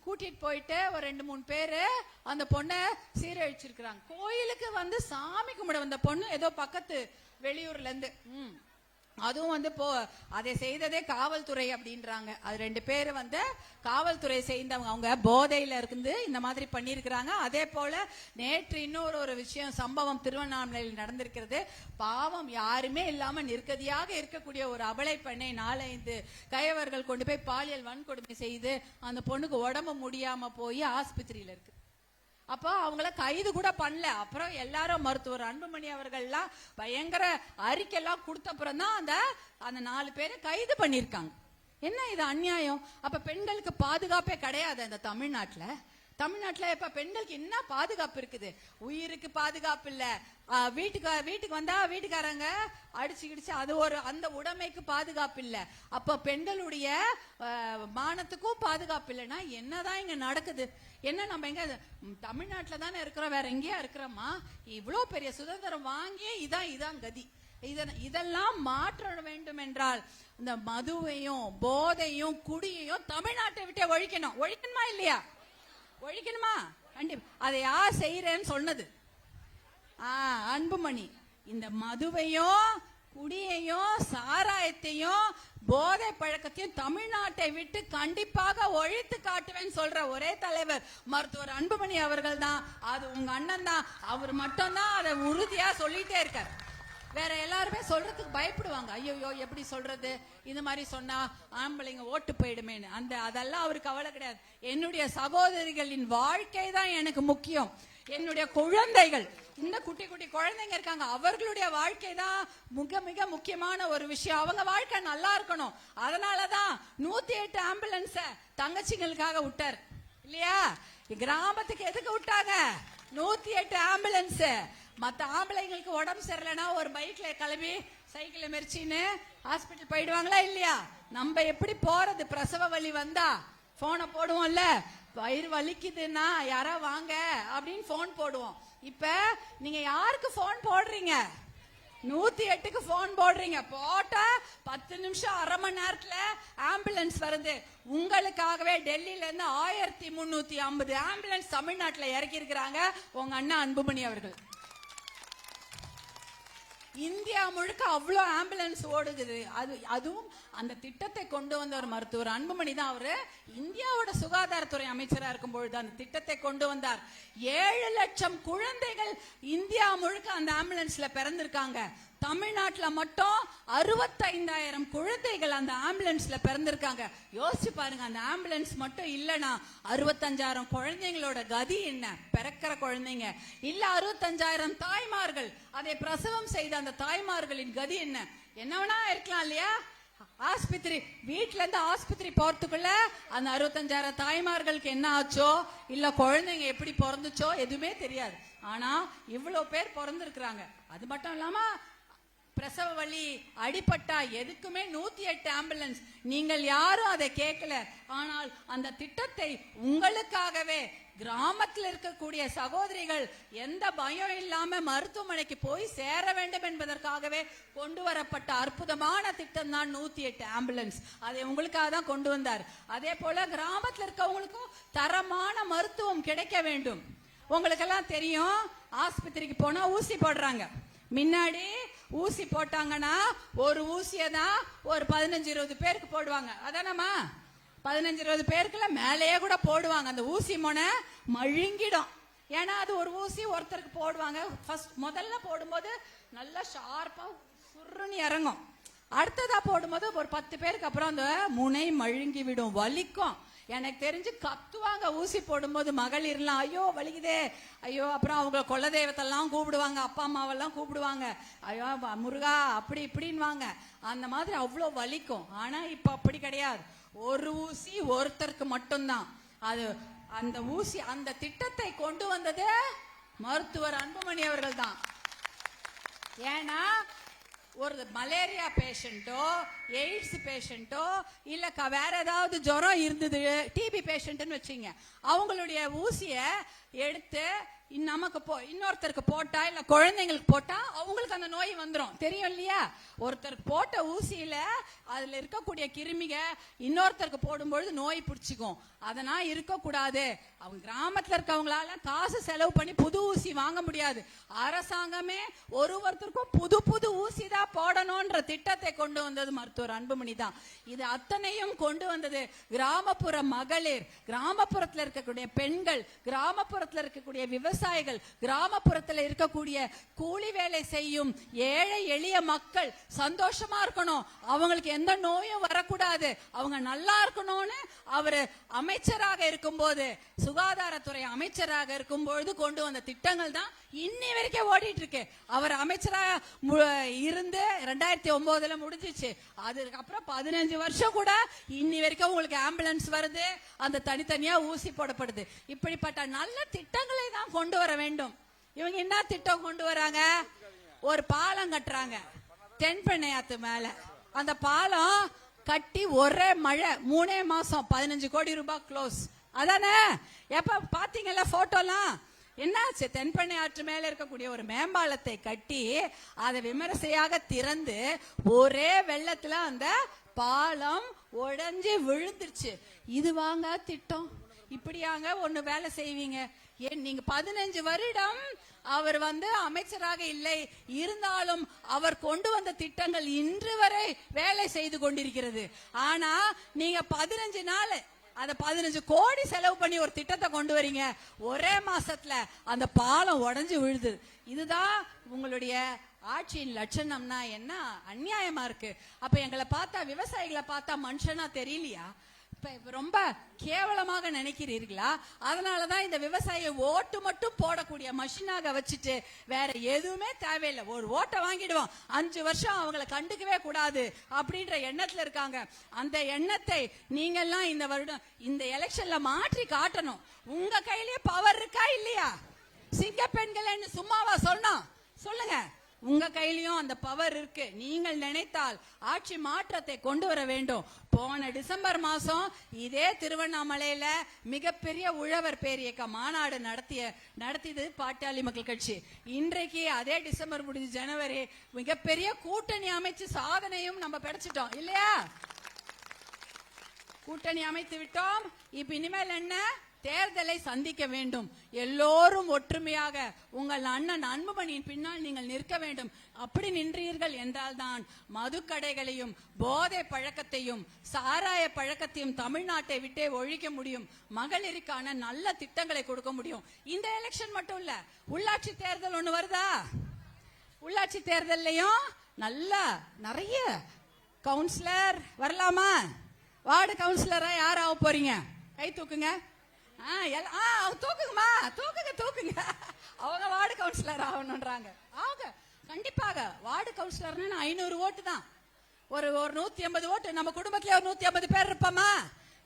கூட்டிட்டு போயிட்டு ஒரு 2-3 பேரு அந்த பொண்ணை சீரழிச்சிருக்கிறாங்க. கோயிலுக்கு சாமி கும்பிட வந்த பொண்ணு ஏதோ பக்கத்து வெளியூர்ல இருந்து அதுவும் வந்து அதை செய்ததே காவல்துறை அப்படின்றாங்க. அது 2 பேர் வந்து காவல்துறை சேர்ந்தவங்க, அவங்க போதையில இருந்து இந்த மாதிரி பண்ணிருக்கிறாங்க. அதே போல நேற்று இன்னொரு விஷயம் சம்பவம் திருவண்ணாமலையில் நடந்திருக்கிறது. பாவம் யாருமே இல்லாம நிர்கதியாக இருக்கக்கூடிய ஒரு அபலை பெண்ணை 4-5 கயவர்கள் கொண்டு போய் பாலியல் வன்கொடுமை செய்து அந்த பொண்ணுக்கு உடம்பு முடியாம போய் ஆஸ்பத்திரியில இருக்கு. அப்போ அவங்கள கைது கூட பண்ணல. அப்புறம் எல்லாரும் மருத்துவர் அன்புமணி அவர்கள்லாம் பயங்கர அறிக்கையெல்லாம் கொடுத்த அப்புறம் தான் அந்த 4 பேரை கைது பண்ணிருக்காங்க. என்ன இது அநியாயம்? அப்ப பெண்களுக்கு பாதுகாப்பே கிடையாது இந்த தமிழ்நாட்டுல. இப்ப பெண்களுக்கு என்ன பாதுகாப்பு இருக்குது? உயிருக்கு பாதுகாப்பு இல்ல. வீட்டுக்கு வந்தா வீட்டுக்காரங்க அடிச்சு கிடிச்சு அது அந்த உடைமைக்கு பாதுகாப்பு இல்ல. அப்ப பெண்களுடைய மானத்துக்கும் பாதுகாப்பு இல்லைன்னா என்னதான் இங்க நடக்குது? என்ன நம்ம எங்க தமிழ்நாட்டுல தானே இருக்கிறோம், வேற எங்கேயா இருக்கிறோமா? இவ்வளவு பெரிய சுதந்திரம் வாங்கி இதான் கதி. இதெல்லாம் மாற்ற வேண்டும் என்றால் இந்த மதுவையும் போதையும் குடியையும் தமிழ்நாட்டை விட்டு ஒழிக்கணுமா இல்லையா? ஒழிக்கணுமா? கண்டிப்பா. அதை யார் செய்யறேன்னு சொன்னது? அன்புமணி. இந்த மதுவையும் குடியையும் சாராயத்தையும் போதை பழக்கத்தையும் தமிழ்நாட்டை விட்டு கண்டிப்பாக ஒழித்து காட்டுவேன்னு சொல்ற ஒரே தலைவர் மருத்துவர் அன்புமணி அவர்கள் தான். அது உங்க அண்ணன் தான். அவர் மட்டும் தான் அதை உறுதியா சொல்லிட்டே இருக்கார். வேற எல்லாருமே சொல்றதுக்கு பயப்படுவாங்க. ஐயோ எப்படி சொல்றது, இந்த மாதிரி சொன்னா ஆம்பளைங்க ஓட்டு போயிடுமேன்னு. அதெல்லாம் அவருக்கு கவலை கிடையாது. என்னுடைய சகோதரிகளின் வாழ்க்கை தான் எனக்கு முக்கியம். என்னுடைய குழந்தைகள், இந்த குட்டி குழந்தைங்க இருக்காங்க, அவர்களுடைய வாழ்க்கை தான் மிக முக்கியமான ஒரு விஷயம். அவங்க வாழ்க்கை நல்லா இருக்கணும். அதனாலதான் 108 ஆம்புலன்ஸ தங்கச்சிகளுக்காக விட்டார் இல்லையா? கிராமத்துக்கு எதுக்கு விட்டாங்க? 108 ஆம்புலன்ஸ். மத்த ஆம்பளைங்களுக்கு உடம்பு சரியில்லைன்னா ஒரு பைக்ல கிளம்பி சைக்கிள் மெரிச்சின்னு ஹாஸ்பிட்டல் போயிடுவாங்களா இல்லையா? நம்ம எப்படி போறது? பிரசவ வலி வந்தா போனை போடுவோம்ல, வயிறு வலிக்குதுன்னா யாரா வாங்க அப்படின்னு போன் போடுவோம். இப்ப நீங்க யாருக்கு போன் போடுறீங்க? 108க்கு போன் போடுறீங்க. போட்டா 10 நிமிஷம் அரை மணி நேரத்துல ஆம்புலன்ஸ் வருது. உங்களுக்காகவே டெல்லியில இருந்து 1350 ஆம்புலன்ஸ் தமிழ்நாட்டுல இறக்கி இருக்கிறாங்க உங்க அண்ணா அன்புமணி அவர்கள். இந்தியா முழுக்க அவ்வளோ ஆம்புலன்ஸ் ஓடுகுது. அதுவும் அந்த திட்டத்தை கொண்டு வந்தவர் மருத்துவர் அன்புமணி தான். அவரு இந்தியாவோட சுகாதாரத்துறை அமைச்சரா இருக்கும் பொழுது அந்த திட்டத்தை கொண்டு வந்தார். 7 லட்சம் குழந்தைகள் இந்தியா முழுக்க அந்த ஆம்புலன்ஸ்ல பிறந்திருக்காங்க. தமிழ்நாட்டுல மட்டும் 65,000 குழந்தைகள் அந்த ஆம்புலன்ஸ்ல பிறந்திருக்காங்க. யோசிச்சு பாருங்க, அந்த ஆம்புலன்ஸ் மட்டும் இல்லனா 65,000 குழந்தைங்களோட கதி என்ன? பிறக்கிற குழந்தைங்க இல்ல 65,000 தாய்மார்கள், அதை பிரசவம் செய்த அந்த தாய்மார்களின் கதி என்ன? என்னவனா இருக்கலாம் இல்லையா? ஆஸ்பத்திரி, வீட்டுல இருந்து ஆஸ்பத்திரி போறதுக்குள்ள அந்த 65,000 தாய்மார்களுக்கு என்ன ஆச்சோ, இல்ல குழந்தைங்க எப்படி பிறந்துச்சோ எதுவுமே தெரியாது. ஆனா இவ்வளவு பேர் பிறந்திருக்கிறாங்க. அது மட்டும் இல்லாம பிரசவ வலி அடிபட்டா எதுக்குமே 108 ஆம்புலன்ஸ். நீங்கள் யாரும் அதை கேட்கல. ஆனால் அந்த திட்டத்தை உங்களுக்காகவே கிராமத்தில் இருக்கக்கூடிய சகோதரிகள் எந்த பயம் இல்லாம மருத்துவமனைக்கு போய் சேர வேண்டும் என்பதற்காகவே கொண்டு வரப்பட்ட அற்புதமான திட்டம் தான் 108 ஆம்புலன்ஸ். அதை உங்களுக்காக தான் கொண்டு வந்தார். அதே போல கிராமத்தில் இருக்கவங்களுக்கும் தரமான மருத்துவம் கிடைக்க வேண்டும். உங்களுக்கெல்லாம் தெரியும், ஆஸ்பத்திரிக்கு போனா ஊசி போடுறாங்க. முன்னாடி ஊசி போட்டாங்கன்னா ஒரு ஊசியை தான் ஒரு 15-20 பேருக்கு போடுவாங்க. அதானமா? 15-20 பேருக்குள்ள மேலேயே கூட போடுவாங்க. அந்த ஊசி முனை மழுங்கிடும். ஏன்னா அது ஒரு ஊசி ஒருத்தருக்கு போடுவாங்க. முதல்ல போடும்போது நல்லா ஷார்ப்பா சுருன்னு இறங்கும். அடுத்ததா போடும்போது ஒரு 10 பேருக்கு அப்புறம் அந்த முனை மழுங்கி விடும், வலிக்கும். எனக்கு தெரிஞ்சு கத்துவாங்க ஊசி போடும்போது மகளிர்லாம், ஐயோ வலிக்குதே, ஐயோ. அப்புறம் அவங்க குலதெய்வத்தெல்லாம் கூப்பிடுவாங்க, அப்பா அம்மாவெல்லாம் கூப்பிடுவாங்க, ஐயோ முருகா அப்படி இப்படின்வாங்க. அந்த மாதிரி அவ்வளோ வலிக்கும். ஆனா இப்ப அப்படி கிடையாது. ஒரு ஊசி ஒருத்தருக்கு மட்டும்தான். அது அந்த ஊசி, அந்த திட்டத்தை கொண்டு வந்தது மருத்துவர் அன்புமணி அவர்கள் தான். ஏன்னா ஒரு மலேரியா பேஷண்டோ, எய்ட்ஸ் பேஷண்டோ, இல்ல வேற ஏதாவது ஜுரம் இருந்தது, டிபி பேஷண்ட்னு வச்சுங்க, அவங்களுடைய ஊசிய எடுத்து நமக்கு இன்னொருத்தருக்கு போட்டா இல்ல குழந்தைங்களுக்கு போட்டா அவங்களுக்கு அந்த நோய் வந்துடும், தெரியும் இல்லையா? ஒருத்தருக்கு போட்ட ஊசியில அதுல இருக்கக்கூடிய கிருமிக இன்னொருத்தருக்கு போடும்பொழுது நோய் பிடிச்சிக்கும். அதனால் இருக்கக்கூடாது. அவங்க கிராமத்துல இருக்கவங்களால காசு செலவு பண்ணி புது ஊசி வாங்க முடியாது. அரசாங்கமே ஒருத்தருக்கும் புது புது ஊசி தான் போடணும்ன்ற திட்டத்தை கொண்டு வந்தது மருத்துவர் அன்புமணி தான். இது அத்தனையும் கொண்டு வந்தது கிராமப்புற மகளிர், கிராமப்புறத்தில் இருக்கக்கூடிய பெண்கள், கிராமப்புறத்தில் இருக்கக்கூடிய விவசாயிகள், கிராமப்புறத்தில் இருக்கக்கூடிய கூலி வேலை செய்யும் ஏழை எளிய மக்கள் சந்தோஷமா இருக்கணும், அவங்களுக்கு எந்த நோயும் வரக்கூடாது, அவங்க நல்லா இருக்கணும்னு அவரு அமைச்சராக இருக்கும்போது, சுகாதாரத்துறை அமைச்சராக இருக்கும்போது கொண்டு வந்த திட்டங்கள் தான் இன்னி வரைக்கும் ஓடிட்டு இருக்கு. அவர் அமைச்சராக இருந்து 2009 முடிஞ்சிச்சு. அதுக்கப்புறம் 15 வருஷம் கூட இன்னி வரைக்கும் உங்களுக்கு ஆம்புலன்ஸ் வருது, அந்த தனித்தனியா ஊசி போடப்படுது. இப்படிப்பட்ட நல்ல திட்டங்களை தான் கொண்டு வர வேண்டும். இவங்க என்ன திட்டம் கொண்டு வராங்க? ஒரு பாலம் கட்டுறாங்க தென்பெண்ணையாத்து மேல. அந்த பாலம் கட்டி ஒரே மழை 3 மாசம் 15 கோடி ரூபாய் க்ளோஸ். அதானே? எப்ப பாத்தீங்கல்ல போட்டோலாம்? என்னாச்சு? தென்பெண்ணை ஆற்று மேல இருக்கக்கூடிய ஒரு மேம்பாலத்தை கட்டி அதை விமரிசையாக திறந்து ஒரே வெள்ளத்துல அந்த பாலம் உடைஞ்சு விழுந்துருச்சு. இது வாங்க திட்டம்? இப்படியாங்க ஒண்ணு வேலை செய்வீங்க? ஏன் நீங்க 15 வருடம் அவர் அமைச்சராக இல்லை, இருந்தாலும் அவர் கொண்டு வந்த திட்டங்கள் இன்று வரை வேலை செய்து கொண்டிருக்கிறது. ஆனா நீங்க 15 நாள் அதை 15 கோடி செலவு பண்ணி ஒரு திட்டத்தை கொண்டு வரீங்க, ஒரே மாசத்துல அந்த பாலம் உடைஞ்சு விழுது. இதுதான் உங்களுடைய ஆட்சியின் லட்சணம்னா என்ன? அநியாயமா இருக்கு. அப்ப எங்களை பார்த்தா, விவசாயிகளை பார்த்தா மனுஷனா தெரியலையா? ரொம்ப கேவலமாக நினைக்கிறீர்களா? அதனாலதான் இந்த விவசாய ஓட்டு மட்டும் போடக்கூடிய மஷினாக வச்சுட்டு வேற எதுவுமே தேவையில்லை, ஒரு ஓட்டை வாங்கிடுவோம், 5 வருஷம் அவங்களை கண்டுக்கவே கூடாது அப்படின்ற எண்ணத்துல இருக்காங்க. அந்த எண்ணத்தை நீங்கெல்லாம் இந்த வருடம் இந்த எலெக்ஷன்ல மாற்றி காட்டணும். உங்க கையிலேயே பவர் இருக்கா இல்லையா? சிங்க பெண்கள் சும்மாவா சொன்னோம்? சொல்லுங்க, உங்க கையிலயும் அந்த பவர் இருக்கு. நீங்கள் நினைத்தால் ஆட்சி மாற்றத்தை கொண்டு வர வேண்டும். போன டிசம்பர் மாசம் இதே திருவண்ணாமலையில மிகப்பெரிய உழவர் பேரியக்க மாநாடு நடத்தியது பாட்டாளி மக்கள் கட்சி. இன்றைக்கு அதே டிசம்பர் முடிஞ்சு ஜனவரி மிகப்பெரிய கூட்டணி அமைச்சு சாதனையும் நம்ம படைச்சிட்டோம் இல்லையா? கூட்டணி அமைத்து விட்டோம். இப்ப இனிமேல் என்ன? தேர்தலை சந்திக்க வேண்டும். எல்லோரும் ஒற்றுமையாக உங்கள் அண்ணன் அன்புமணியின் பின்னால் நீங்கள் நிற்க வேண்டும். அப்படி நின்றீர்கள் என்றால் தான் மதுக்கடைகளையும் போதை பழக்கத்தையும் சாராய பழக்கத்தையும் தமிழ்நாட்டை விட்டே ஒழிக்க முடியும். மகளிருக்கான நல்ல திட்டங்களை கொடுக்க முடியும். இந்த எலெக்ஷன் மட்டும் இல்ல, உள்ளாட்சி தேர்தல் ஒண்ணு வருதா? உள்ளாட்சி தேர்தல்லையும் நிறைய கவுன்சிலர் வரலாமா? வார்டு கவுன்சிலரா யார் ஆக போறீங்க? கை தூக்குங்க. தூக்குங்கம்மா, தூக்குங்க. அவங்க வார்டு கவுன்சிலர் ஆகணும்ன்றாங்க. அவங்க கண்டிப்பாக வார்டு கவுன்சிலர்னு 500 ஓட்டு தான், ஒரு 150 ஓட்டு. நம்ம குடும்பத்துல ஒரு 150 பேர் இருப்போமா?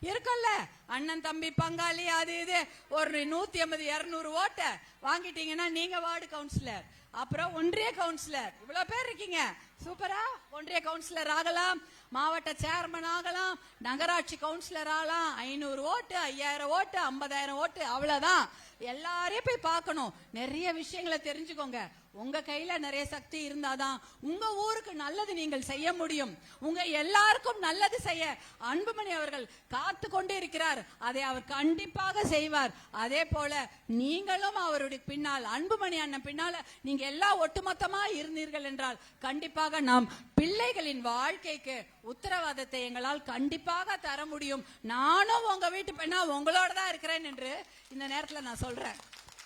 இருக்கும்ல. அண்ணன் தம்பி பங்காளி அது இது ஒரு 150 200 ஓட்டை வாங்கிட்டீங்கன்னா நீங்க வார்டு கவுன்சிலர். அப்புறம் ஒன்றிய கவுன்சிலர், இவ்வளவு பேர் இருக்கீங்க. சூப்பரா ஒன்றிய கவுன்சிலர் ஆகலாம், மாவட்ட சேர்மன் ஆகலாம், நகராட்சி கவுன்சிலர் ஆகலாம். 500 ஓட்டு, 5000 ஓட்டு, 50,000 ஓட்டு, அவ்வளவுதான். எல்லாரையும் போய் பார்க்கணும், நிறைய விஷயங்களை தெரிஞ்சுக்கோங்க. உங்க கையில நிறைய சக்தி இருந்தாதான் உங்க ஊருக்கு நல்லது நீங்கள் செய்ய முடியும். உங்க எல்லாருக்கும் நல்லது செய்ய அன்புமணி அவர்கள் காத்து கொண்டு இருக்கிறார். அதை அவர் கண்டிப்பாக செய்வார். அதே போல நீங்களும் அவருடைய பின்னால், அன்புமணி அண்ணன் பின்னால நீங்க எல்லாம் ஒட்டுமொத்தமா இருந்தீர்கள் என்றால் கண்டிப்பாக நாம் பிள்ளைகளின் வாழ்க்கைக்கு உத்தரவாதத்தை எங்களால் கண்டிப்பாக தர முடியும். நானும் உங்க வீட்டு பெண்ணா உங்களோட தான் இருக்கிறேன் என்று இந்த நேரத்தில் நான் சொல்றேன்.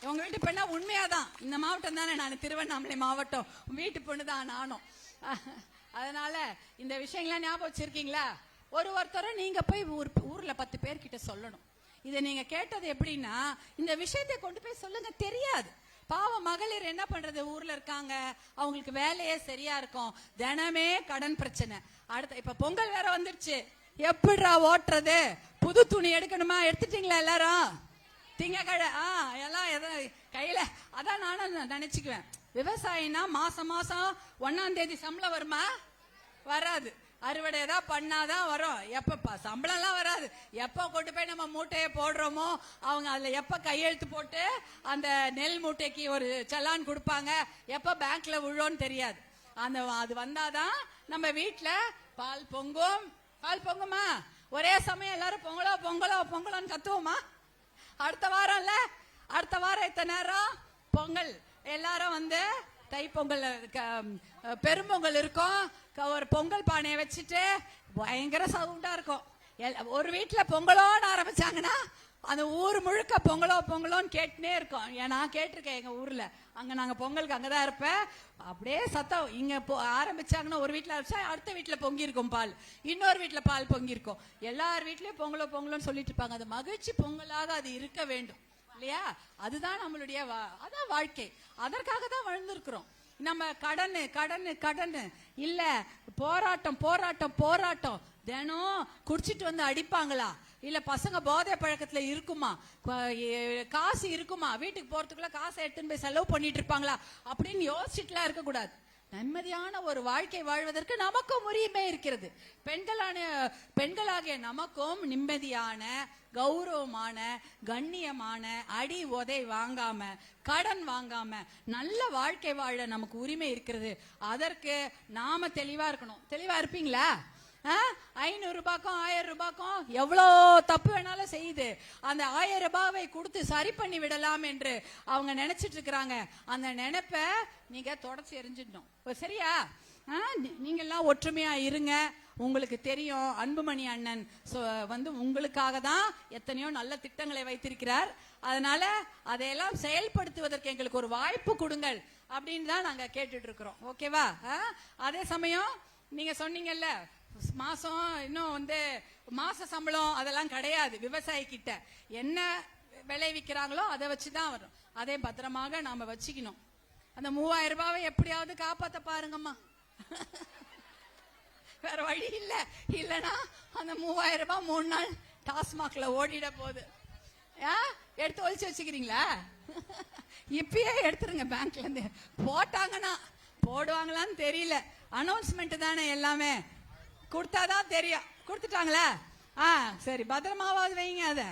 உங்க வீட்டு பெண்ணா உண்மையாதான். இந்த மாவட்டம் தானே, நான் திருவண்ணாமலை மாவட்டம், வீட்டு பொண்ணு தான் நானும். அதனால இந்த விஷயங்கள்லாம் ஞாபகம் வச்சிருக்கீங்களா? ஒருத்தரும் நீங்க போய் ஊர்ல 10 பேர்கிட்ட சொல்லணும். இதை நீங்க கேட்டது எப்படின்னா, இந்த விஷயத்தை கொண்டு போய் சொல்லுங்க. தெரியாது, பாவம் மகளிர் என்ன பண்றது, ஊர்ல இருக்காங்க, அவங்களுக்கு வேலையே சரியா இருக்கும், தினமே கடன் பிரச்சனை. அடுத்த இப்ப பொங்கல் வேற வந்துருச்சு, எப்படிடா ஓட்டுறது? புது துணி எடுக்கணுமா? எடுத்துட்டீங்களா எல்லாரும்? திங்கக்கடை எல்லாம் கையில. அதான் நானும் நினைச்சுக்குவேன், விவசாயினா மாசம் 1ஆம் தேதி சம்பளம் வருமா? வராது. அறுவடை ஏதாவது பண்ணாதான் வரும். எப்ப சம்பளம் எல்லாம் வராது. எப்ப கொண்டு போய் நம்ம மூட்டையை போடுறோமோ அவங்க அதுல எப்ப கையெழுத்து போட்டு அந்த நெல் மூட்டைக்கு ஒரு சலான் கொடுப்பாங்க, எப்ப பேங்க்ல விழுன்னு தெரியாது. அது வந்தாதான் நம்ம வீட்டுல பால் பொங்கும். பால் பொங்குமா? ஒரே சமயம் எல்லாரும் பொங்கலோ பொங்கலோ பொங்கலோன்னு கத்துவோமா? அடுத்த வாரம் இத்தனை நேரம் பொங்கல், எல்லாரும் வந்து தை பொங்கல் பெரும்பொங்கல் இருக்கும். ஒரு பொங்கல் பானையை வச்சுட்டு பயங்கர சவுண்டா இருக்கும். ஒரு வீட்டுல பொங்கலோன்னு ஆரம்பிச்சாங்கன்னா அந்த ஊர் முழுக்க பொங்கலோ பொங்கலோன்னு கேட்டுனே இருக்கும். நான் கேட்டிருக்கேன் எங்க ஊர்ல, அங்க நாங்க பொங்கலுக்கு அங்கதான் இருப்பேன். அப்படியே சத்தம் இங்க ஆரம்பிச்சாங்கன்னா ஒரு வீட்டுல ஆரம்பிச்சா அடுத்த வீட்டுல பொங்கி இருக்கும் பால், இன்னொரு வீட்டுல பால் பொங்கி இருக்கும். எல்லார் வீட்லயும் பொங்கலோ பொங்கலோன்னு சொல்லிட்டு இருப்பாங்க. அது மகிழ்ச்சி பொங்கலாக அது இருக்க வேண்டும் இல்லையா? அதுதான் நம்மளுடைய அதான் வாழ்க்கை. அதற்காக தான் வாழ்ந்திருக்கிறோம். நம்ம கடனு இல்ல, போராட்டம் தினம் குடிச்சிட்டு வந்து அடிப்பாங்களா, இல்ல பசங்க போதை பழக்கத்துல இருக்குமா, காசு இருக்குமா, வீட்டுக்கு போறதுக்குள்ள காசை எடுத்துன்னு போய் செலவு பண்ணிட்டு இருப்பாங்களா அப்படின்னு யோசிச்சுட்டுலாம் இருக்க கூடாது. நிம்மதியான ஒரு வாழ்க்கை வாழ்வதற்கு நமக்கும் உரிமை இருக்கிறது. பெண்களாகிய நமக்கும் நிம்மதியான, கௌரவமான, கண்ணியமான, அடி உதை வாங்காம, கடன் வாங்காம நல்ல வாழ்க்கை வாழ நமக்கு உரிமை இருக்கிறது. அதற்கு நாம தெளிவா இருக்கணும். தெளிவா இருப்பீங்களா? 500 ரூபாய்க்கும் 1000 ரூபாய்க்கும் எவ்வளோ தப்பு வேணாலும் செய்யுது. அந்த 1000 ரூபாவை கொடுத்து சரி பண்ணி விடலாம் என்று அவங்க நினைச்சிட்டு இருக்கிறாங்க. அந்த நினைப்ப நீங்க தொடச்சி எரிஞ்சிடணும். சரியா? நீங்க எல்லாம் ஒற்றுமையா இருங்க. உங்களுக்கு தெரியும் அன்புமணி அண்ணன் வந்து உங்களுக்காக தான் எத்தனையோ நல்ல திட்டங்களை வைத்திருக்கிறார். அதனால அதையெல்லாம் செயல்படுத்துவதற்கு எங்களுக்கு ஒரு வாய்ப்பு கொடுங்கள் அப்படின்னு தான் நாங்க கேட்டுட்டு இருக்கிறோம். ஓகேவா? அதே சமயம் நீங்க சொன்னீங்கல்ல, மாசம் இன்னும் வந்து மாச சம்பளம் அதெல்லாம் கிடையாது. விவசாயி கிட்ட என்ன விளைவிக்கிறாங்களோ அதை வச்சுதான் வரும். அதே பத்திரமாக நாம வச்சுக்கணும். அந்த 3000 ரூபாவை எப்படியாவது காப்பாத்த பாருங்கம்மா. வேற வழி இல்ல. இல்லனா அந்த 3000 ரூபாய் 3 நாள் டாஸ்மாக்ல ஓடிட போகுது. எடுத்து ஒழிச்சு வச்சுக்கிறீங்களா? இப்பயே எடுத்துருங்க. பேங்க்ல இருந்து போட்டாங்கன்னா போடுவாங்களான்னு தெரியல. அனௌன்ஸ்மெண்ட் தானே எல்லாமே, கொடுத்தாதான் தெரியும். கொடுத்துட்டாங்களா? சரி, பத்திரமாவது வைங்க. அத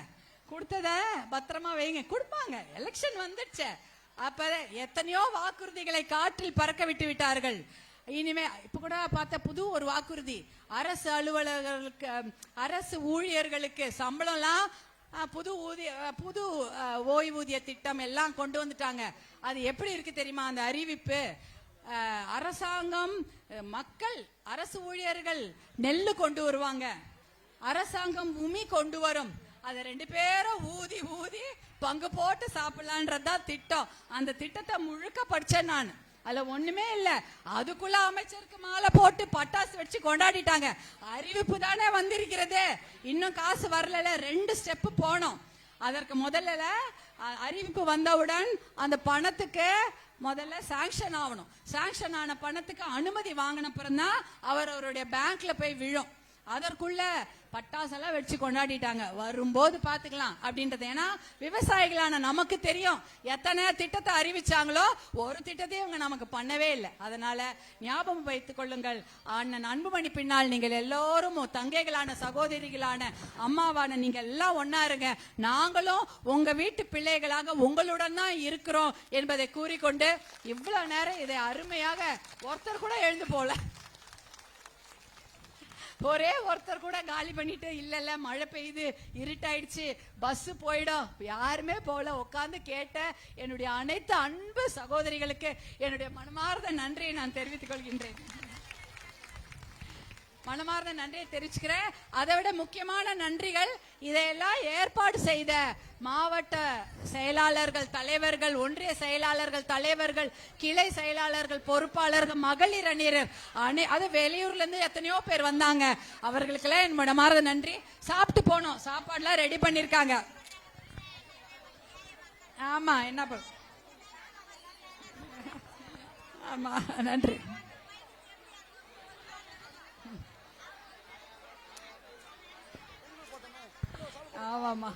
கொடுத்தத பத்திரமா வைங்க. கொடுப்பாங்க. எலெக்ஷன் வந்துடுச்சு. அப்ப எத்தனையோ வாக்குறுதிகளை காற்றில் பறக்க விட்டு விட்டார்கள். இனிமே இப்ப கூட பார்த்த புது ஒரு வாக்குறுதி, அரசு அலுவலர்களுக்கு, அரசு ஊழியர்களுக்கு சம்பளம்லாம் புது ஓய்வூதிய திட்டம் எல்லாம் கொண்டு வந்துட்டாங்க. அது எப்படி இருக்கு தெரியுமா அந்த அறிவிப்பு? அரசாங்கம், மக்கள், அரசு ஊழியர்கள் நெல்லு கொண்டு வருவாங்க, அரசாங்கம் உமி கொண்டு வரும். அதை 2 பேரும் ஊதி ஊதி பங்கு போட்டு சாப்பிடலான்றதா திட்டம். அந்த திட்டத்தை முழுக்க படிச்சேன் நான். அதுல ஒண்ணுமே இல்ல. அதுக்குள்ள அமைச்சருக்கு மாலை போட்டு பட்டாசு வச்சு கொண்டாடிட்டாங்க. அறிவிப்பு தானே வந்திருக்கிறது, இன்னும் காசு வரல. 2 ஸ்டெப் போனோம். அதற்கு முதல்ல அறிவிப்பு வந்தவுடன் அந்த பணத்துக்கு முதல்ல சாங்ஷன் ஆகணும். சாங்ஷன் ஆன பணத்துக்கு அனுமதி வாங்கின அப்புறம் தான் அவருடைய பேங்க்ல போய் விழும். அதற்குள்ள பட்டாசெல்லாம் வச்சு கொண்டாடிட்டாங்க. வரும்போது பாத்துக்கலாம் அப்படின்றது. ஏன்னா விவசாயிகளான நமக்கு தெரியும் எத்தனை திட்டத்தை அறிவிச்சாங்களோ ஒரு திட்டத்தையும் இவங்க நமக்கு பண்ணவே இல்லை. அதனால ஞாபகம் வைத்துக் கொள்ளுங்கள், அண்ணன் அன்புமணி பின்னால் நீங்கள் எல்லோரும் தங்கைகளான, சகோதரிகளான, அம்மாவான நீங்க எல்லாம் ஒன்னா இருங்க. நாங்களும் உங்க வீட்டு பிள்ளைகளாக உங்களுடன் தான் இருக்கிறோம் என்பதை கூறிக்கொண்டு, இவ்வளவு நேரம் இதை அருமையாக ஒருத்தர் கூட எழுந்து போல, ஒரே ஒருத்தர் கூட காலி பண்ணிட்டு இல்ல மழை பெய்யுது, இருட்டாயிடுச்சு, பஸ் போயிடும், யாருமே போல உட்கார்ந்து கேட்ட என்னுடைய அனைத்து அன்பு சகோதரிகளுக்கு என்னுடைய மனமார்ந்த நன்றியை நான் தெரிவித்துக் கொள்கின்றேன். மனமார்ந்த நன்றியை தெரிவிச்சுக்கிறேன். அதை விட முக்கியமான நன்றிகள் இதையெல்லாம் ஏற்பாடு செய்த மாவட்ட செயலாளர்கள், தலைவர்கள், ஒன்றிய செயலாளர்கள், தலைவர்கள், கிளை செயலாளர்கள், பொறுப்பாளர்கள், மகளிர் அணியர், அது வெளியூர்ல இருந்து எத்தனையோ பேர் வந்தாங்க. அவர்களுக்கெல்லாம் என் மனமார்ந்த நன்றி. சாப்பிட்டு போனோம், சாப்பாடுலாம் ரெடி பண்ணிருக்காங்க. ஆமா, என்ன ஆமா, நன்றி. ஆமாமா,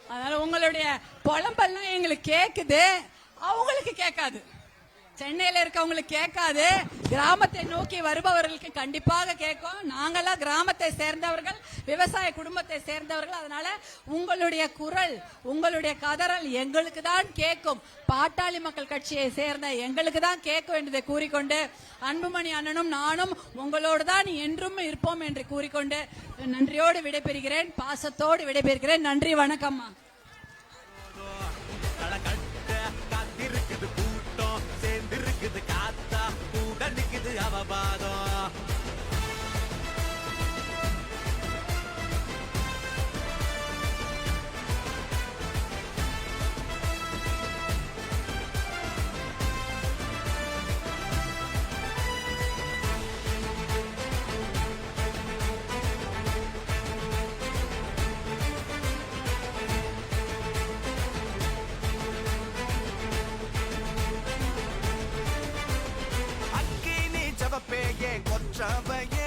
அதனால உங்களுடைய புலம்பெல்லாம் எங்களுக்கு கேக்குது, அவங்களுக்கு கேட்காது. சென்னையில இருக்கவங்களுக்கு கேட்காது, கிராமத்தை நோக்கி வருபவர்களுக்கு கண்டிப்பாக கேட்கும். நாங்கெல்லாம் கிராமத்தை சேர்ந்தவர்கள், விவசாய குடும்பத்தை சேர்ந்தவர்கள். அதனால உங்களுடைய குரல், உங்களுடைய கதறல் எங்களுக்கு தான் கேட்கும். பாட்டாளி மக்கள் கட்சியை சேர்ந்த எங்களுக்கு தான் கேட்க வேண்டியதை கூறிக்கொண்டு, அன்புமணி அண்ணனும் நானும் உங்களோடு தான் என்றும் இருப்போம் என்று கூறிக்கொண்டு நன்றியோடு விடைபெறுகிறேன், பாசத்தோடு விடைபெறுகிறேன். நன்றி, வணக்கம்மா. கொற்றவையே